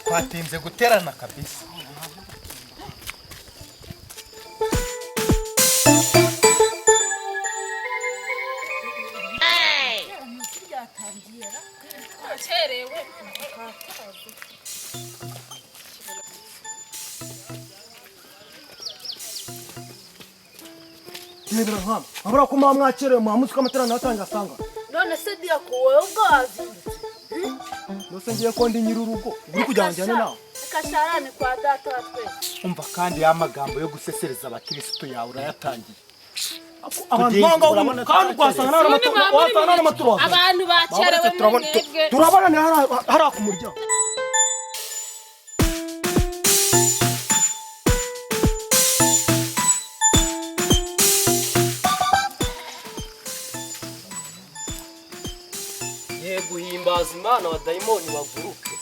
Twatinze guterana kabisa. Nibira nkama abura ko mwamwakerewe muhamuzi ko amaterano yatangiye asanga none se dia kuwe ubwazi nose ngiye ko ndi nyirurugo uri kujyanjyana nawe kasharani kwa data watwe Umva kandi ya magambo yo gusesereza abakristo yawe urayatangiye. abantu banga kandi kwasanga n'amaturo abantu bakerewe mwebwe turabana hari akumurya guhimbaza Imana abadayimoni baguruke.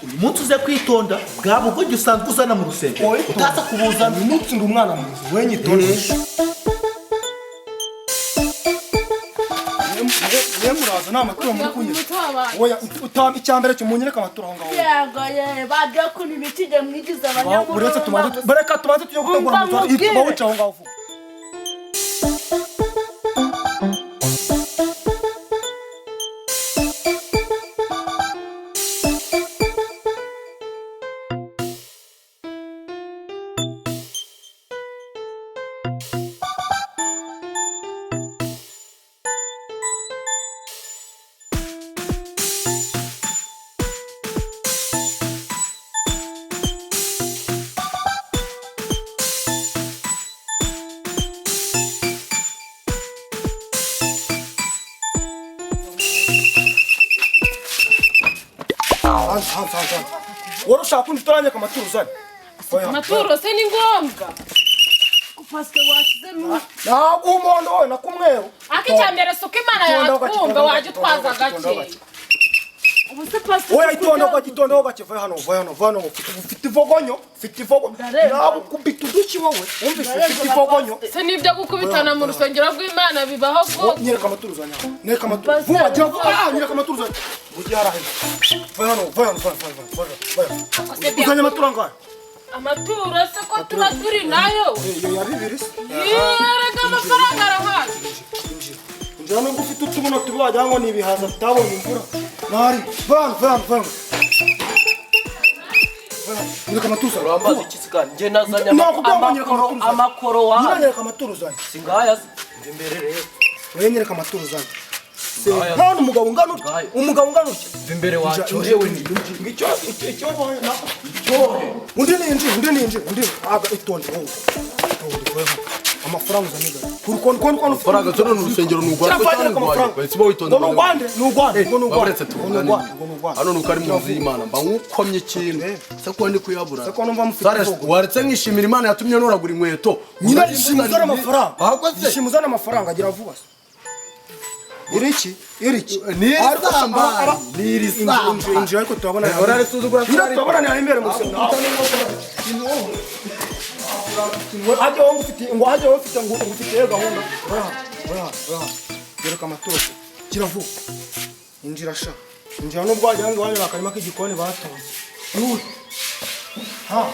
Uyu munsi uze kwitonda bwa bugogi usanzwe uzana mu rusengero utaza kubuzana uyu munsi ndi umwana mwiza wenyitondesha niyo muraza nta maturo muri kunyura oya utamba icyambere cyo munyereka amaturo aho ngaho yego ye baje kuni bitije mwigize abanyamuru uretse tumaze bareka tumaze tujye gutegura amaturo ituma wuca aho ngaho vuba hanze wari ushaka kundi turanyeka amaturo uzane amaturo se ni ngombwa kupaske wasizemo ntabwo umuhondo wowe nakumweho akicyambere suko Imana yatwumva waje utwaza gake ubuse paske oya itonda gake vaye hano ufite ivogonyo ntabwo kubita uduki wowe umvise ufite ivogonyo se nibyo gukubitana mu rusengero rw'Imana bibaho ko nyereka amaturo uzane nyereka amaturo vuba jya vuba nyereka amaturo uzane mugiye harahe vaye uzanye amaturo angahe amaturo se ko tuba turi nayo iyo ya bibiri se yeraga amafaranga arahaje njya nubwo ufite utubuno tubi wagira ngo ni ibihaza tutabonye imvura nari vaye nyereka amaturo uzane Urambaza iki sikani nje nazanya amakoro nyereka wahaye amaturo uzane singaya nje mbere rero wewe nyereka amaturo uzane hano umugabo ungana utya nje mbere wacorewe ni ngicyo undi ninji aga itonde wowe amafaranga uzane kurukondo faranga cyo no rusengero nugwa cyane sibo witonda n'ugwande hano nukari mu nzi y'Imana mba ngukomye ikintu se ko ndi kuyabura se ko numva mufite waretse nkishimira Imana yatumye noragura inkweto nyina yishimuzana amafaranga agira vuba iriki ni samba ni samba inje ariko turabona orare suzugura sari turabona ni imbere mu sena aje wangu ufite ngo ufite gahunda oya yereka amaturo gira vuba injira sha injira no bwaje hangi wanyu bakarima k'igikoni batonze yuwe ha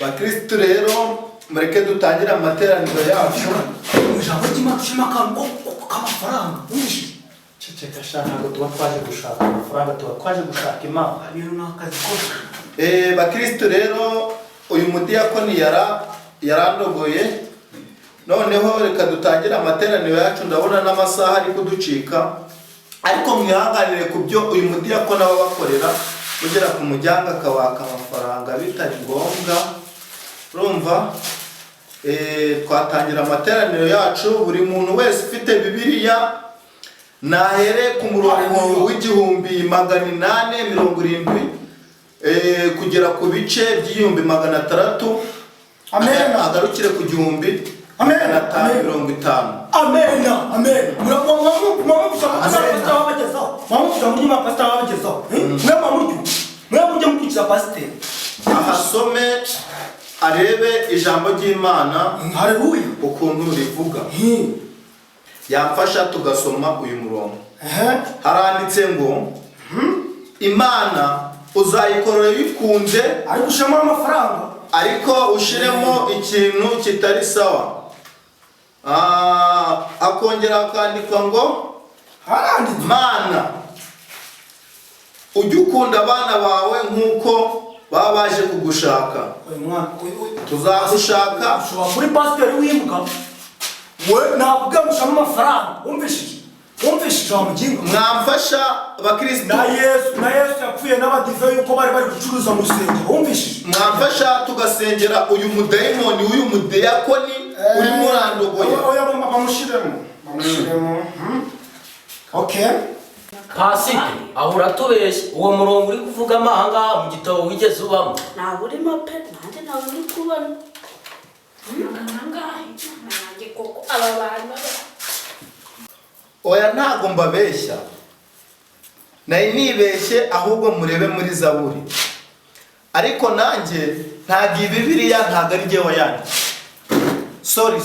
Bakristo rero mureke dutangire amateraniro yacu. ijambo ry'imana k'amafaranga unishe Ceceka sha ntabwo tuba twaje gushaka amafaranga tuba twaje gushaka Imana. rero nakazi kose Bakristo rero uyu mudiyakoni yarandogoye noneho reka dutangire amateraniro yacu, ndabona n'amasaha ari kuducika, ariko mwihanganire ku byo uyu mudiyakoni aba bakorera, kugera ku muryango akabaka amafaranga bitari ngombwa. Urumva twatangira amateraniro yacu, buri muntu wese ufite Bibiliya nahere ku murongo w'870 kugera ku bice by'600. Amen. Agarukire ku 1550. Amen. Amen. Ahasome arebe ijambo ry'Imana. Haleluya. Ukuntu rivuga. Yamfasha tugasoma uyu murongo. Haranditse ngo Imana uzayikorera bikunze, ariko ushema amafaranga, ariko ushiremo ikintu kitari sawa. Akongera akandika ngo haranditse Mana ujye ukunda abana bawe nk'uko baba baje kugushaka. Tuzagushaka. Ushobora muri pasiteri w'imbwa we navuga mushama amafaranga. Wumvishije wamuginga. Mwamfasha abakristo. Na Yesu yapfuye n'abadive yuko bari gucuruza mu rusengero. Wumvishije. Mwamfasha tugasengera uyu mudayimoni w'uyu mudiyakoni uri murandogoye. Oya bamushiremo. Okay. Pasike ahura tubeshye uwo murongo uri kuvuga amahanga mu gitabo wigeze ubamo. Ntabwo urimo pe, nanjye ntabwo uri kubona. Nanjye koko aba bantu Oya ntago mbabeshya, nari nibeshye, ahubwo murebe muri Zaburi. Ariko nanjye ntago Bibiliya ntago ari jyewe yanditse. Sorry.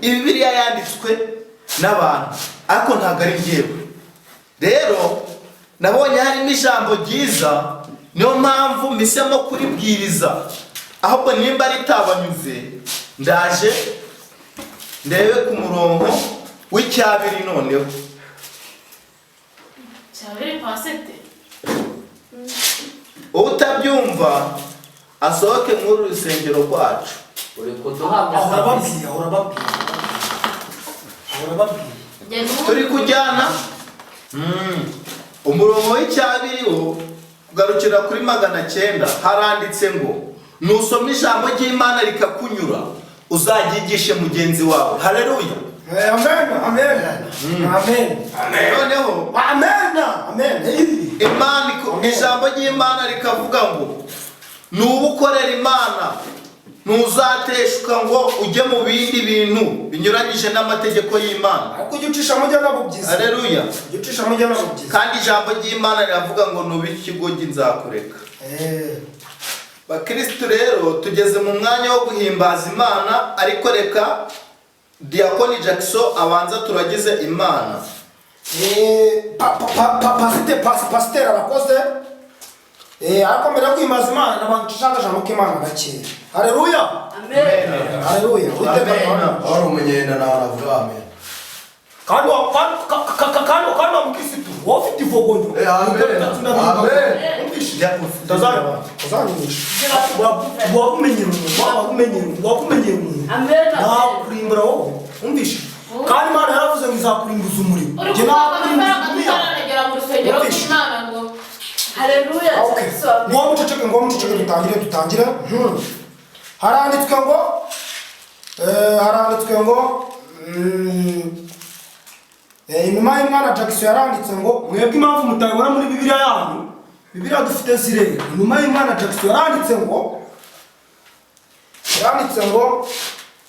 Bibiliya yanditswe n'abantu, ariko ntago ari jyewe. Rero nabonye harimo ijambo ryiza, niyo mpamvu mpisemo kuribwiriza. Ahubwo nimba ritabanyuze, ndaje ndebe ku murongo w'icyabiri noneho. Cyabiri pasete. Utabyumva asohoke muri rusengero rwacu. Uri kuduhamya Turi kujyana umurongo w'icyabiri wo kugarukira kuri 900. Haranditse ngo nusoma ijambo ry'Imana rikakunyura, uzagigishe mugenzi wawe. Haleluya. Amen. Noneho Imana, ijambo ry'Imana rikavuga ngo nubukorera Imana ntuzateshuka ngo ujye mu bindi bintu binyuranyije n'amategeko y'Imana. Kugicisha mu jana bubyiza. Haleluya. Kugicisha mu jana bubyiza. Kandi ijambo ry'Imana riravuga ngo nubikigogi nzakureka. Bakristo rero tugeze mu mwanya wo guhimbaza Imana, ariko reka Diakoni Jackson abanza turagize Imana. Pasiteri arakoze. Ariko mbere yo guhimbaza Imana nabantu ushaka ijambo k'Imana gake. Haleluya. Amen. Haleluya. Ari umunyenda nawe aravuga amen. Kandi mukisitu wafite ivogonyo. Amen. Tazanyisha. Wakumenyera umuntu. Amen. Nakurimbura wowe. Umvishe. Kandi Imana yaravuze ngo izakurimbuza umurimo. Uri kuvuga amafaranga tutaragera mu rusengero rw'Imana ngo Haleluya. Ngo muceceke dutangire. Haranditswe ngo inyuma y'Imana Jackson yaranditse ngo mwebwe impamvu mutabibona muri Bibiliya yanyu, Bibiliya dufite zirere. Inyuma y'Imana Jackson yaranditse ngo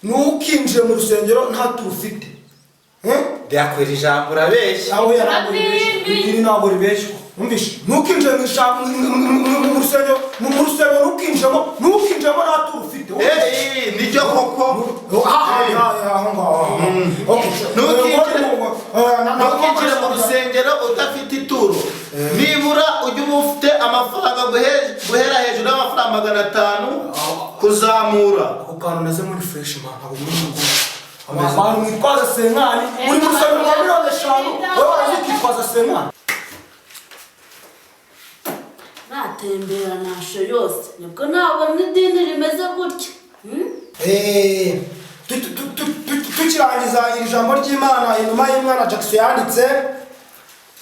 nukinjiye mu rusengero nta turufite. Byakwira ijambo urabeshya. Aho yarabiri ntabwo ribeshya. Umvishe nukinjiye mu rusengero nukinjemo nta turufite. Nicyo koko. Ntukinjire mu rusengero udafite ituro. Nibura ujye uba ufite amafaranga guhera hejuru y'amafaranga 500 kuzamura. Ako kantu naze muri fresh man, ntabwo muri ngo abantu mwitwaza senkani muri rusengero rwa 5,000 wowe wazitwaza senkani. Natembera nasho yose nibwo nabona idini rimeze gutya. tukirangiza iri jambo ry'Imana inyuma y'Imana Jackson yanditse,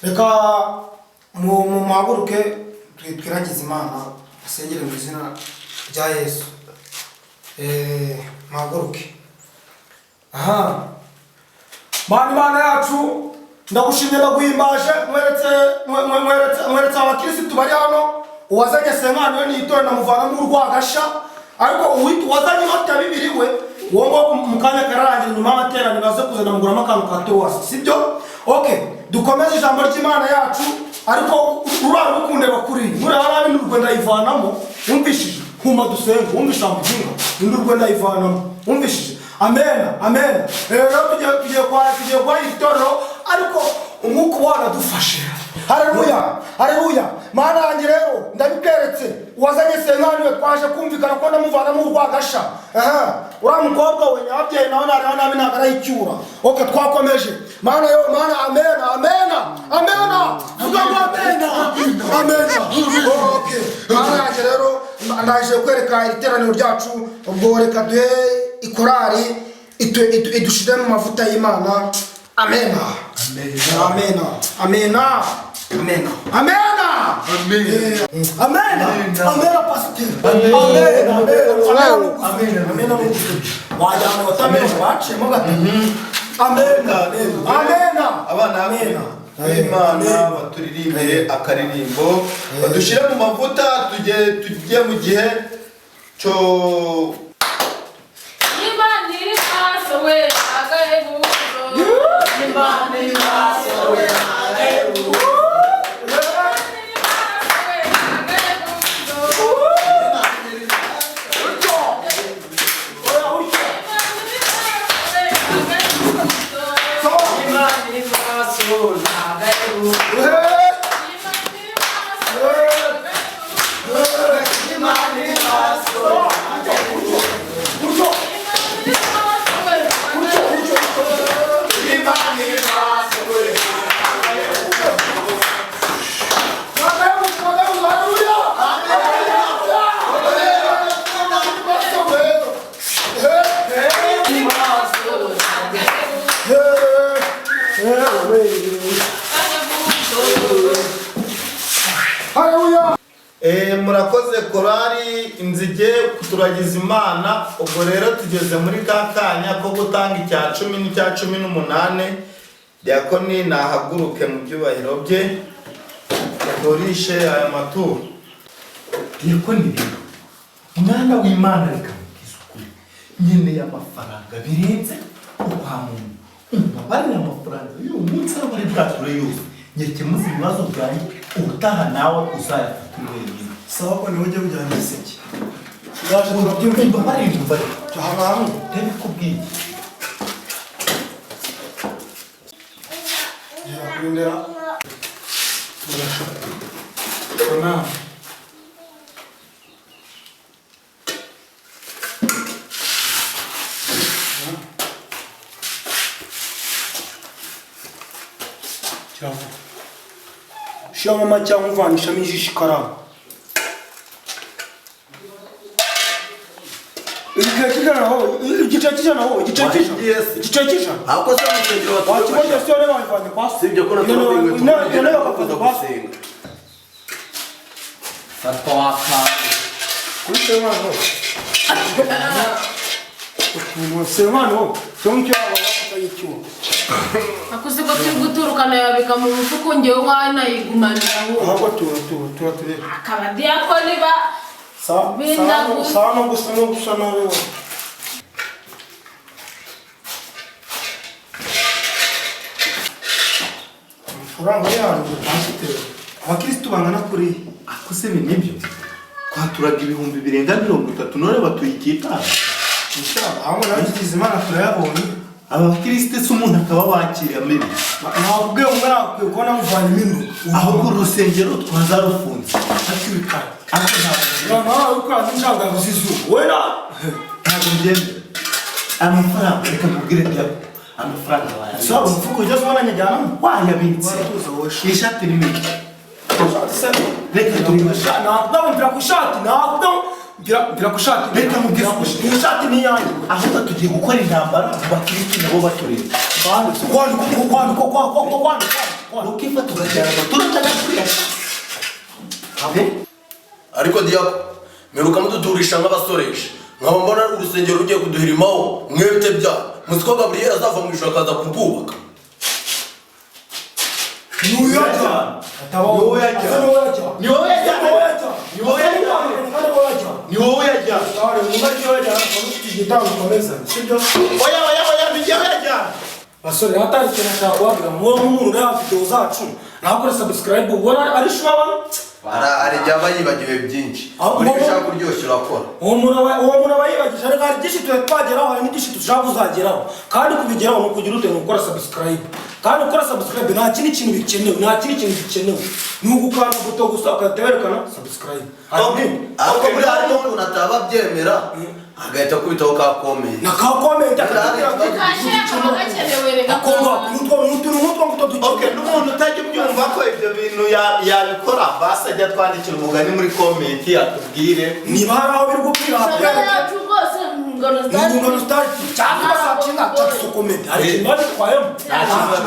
reka muhaguruke twiragize Imana, asengere mu izina rya Yesu. Muhaguruke. Aha. Mana yacu ndagushimye ndaguhimbaje, mweretse abakirisitu bari hano, uwazanye Senkani n'itore namuvana mu rwagasha, ariko uwazanye inota bibiri we uwo ngo mu kanya kararangira nyuma y'amateraniro baze kuzana muguramo akantu ka towasi, sibyo? Okay, dukomeze ijambo ry'Imana yacu, ariko urara ukundeba kuri muraba nabi n'urwo ndayivanamo, wumvishije huma dusenga, wumvisha amujinga n'urwo ndayivanamo, wumvishije. Amen. Rero tugiye kwa itorero, ariko umwuka waradufashe. Haleluya. Mana yanjye rero ndabikweretse, uwazanye Senkani we twaje kumvikana ko ndamuvana mu rwagasha. Uriya mukobwa we nyabyeyi nawe nabi ntabwo arayicyura. Okay, twakomeje. Mana vuga ngo amen. Okay, mana yanjye rero ndaje kwereka iteraniro ryacu, ubwo reka duhe ikorari idushire mu mavuta y'Imana. Amen. Imana baturirimbire akaririmbo badushire mu mavuta tujye mu gihe cyo Imana iri maso we agahebuzo. Imana iri maso we agahebuzo. Murakoze korari inzige kuturagiza Imana. Ubwo rero tugeze muri kakanya ko gutanga icya 10 n'icya 18. Diakoni nahaguruke mu byubahiro bye atorishe aya maturo. Diakoni rero umwana w'Imana reka mukizukuri nyene y'amafaranga birenze kwa muntu bari amafaranga y'umunsi bari bwature yose nyeke muzi ibibazo byanjye ubutaha nawe uzayafata wenyine. Sawa ko niwe ujye kujyana iseke. Yaje kubyumva bari imva Cyahamamu ndabikubwiye. Kwindera. Kona. Shia mama cyangwa uvanisha mijisho karama. Igice kijana. Ako se musengero Watu moja sio leo walifanya pasi. Sivyo kuna tunawe leo wakafanya pasi. Fatwa waka. Kusema no. Kusema no. Sonke abakutayicyuwa. Akuze ko guturukana yabika mu mufuko ngewe umwana yigumaniraho. Ahubwo turatire. Akaba Diakoni ba Sawa no gusa nawe. Uranga yanjye pasiteri. Abakristo bangana kuri Akuse nibyo kwaturaga ibihumbi birenga 30 none batuyikita. inshallah aho nagize Imana turayabonye. Abakristo se umuntu akaba wakiriye amibi. Ntabwo umwana akwiye kubona muvanye mindu. Ahubwo urusengero twazarufunze. Akibikana. Nawe ukora inshallah gusizu. Wera. Ntabwo ngende. Amafaranga reka mubwire byabo. Amafaranga waya. Sawa mfuko ujya kubona nyajyana. Wayabitse. Ishati rimwe. Reka tumusha. Ntabwo mpira ku ishati. Ntabwo ngira ko ishati Reka mubwire ko iyi shati ni iyanjye. ahubwo tugiye gukora intambara mu bakirisitu nabo batureba ukifata ugacyara abaturage ariko diyako mperuka muduturisha nk'abasoresha nkaba mbona urusengero rugiye kuduhirimaho mwebite bya muzi ko Gabriel azava mu ijoro akaza kubwubaka. ni wowe yajyana basore hatari ikintu ashaka kubabwira muwo nk'umuntu ureba video zacu ntakore subscribe ubona ari shwaba Arajya aba yibagiwe byinshi uri gushaka kuryoshya urakora. uwo muntu aba yibagije ariko hari byinshi tuba twageraho hari n'ibyinshi dushaka kuzageraho kandi kubigeraho ni ukugira ute ni ukora subscribe kandi ukora subscribe nta kindi kintu bikenewe ni ugukanda buto gusa ugahita werekana subscribe ariko muri harimo umuntu ataba abyemera agahita akubitaho ka comment na ka comment n'umuntu utajya ubyumva ko ibyo bintu yabikora basi ajya twandikira umugani muri comment atubwire niba hari aho biri gupfira yacu rwose ingano start cyangwa saa cyenda cyangwa comment hari ikintu bagitwayemo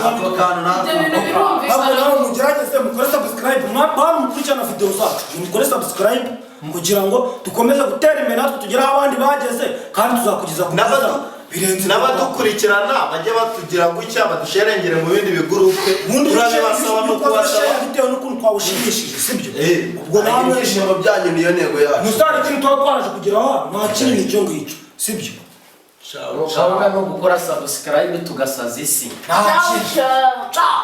ako kantu ibyo bintu ahubwo birumvikana nawe mugerageze mukore subscribe mwaba mukurikirana video zacu mukore subscribe kugira ngo dukomeze gutera imbere natwe tugere aho abandi bageze kandi tuzakugeza ku byiza birenze n'abadukurikirana bajye batugira gutya badusherengere mu bindi bigurupe turabibasaba no kubasaba bitewe n'ukuntu twawushimishije sibyo ubwo namwe namwe ibyishimo byanyu niyo ntego yacu. musare kintu tuba twaje kugeraho nta kintu icyo ngicyo sibyo Gahunda no gukora subscribe tugasaza isi. nta kintu ciao ciao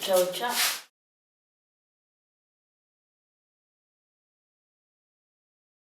ciao ciao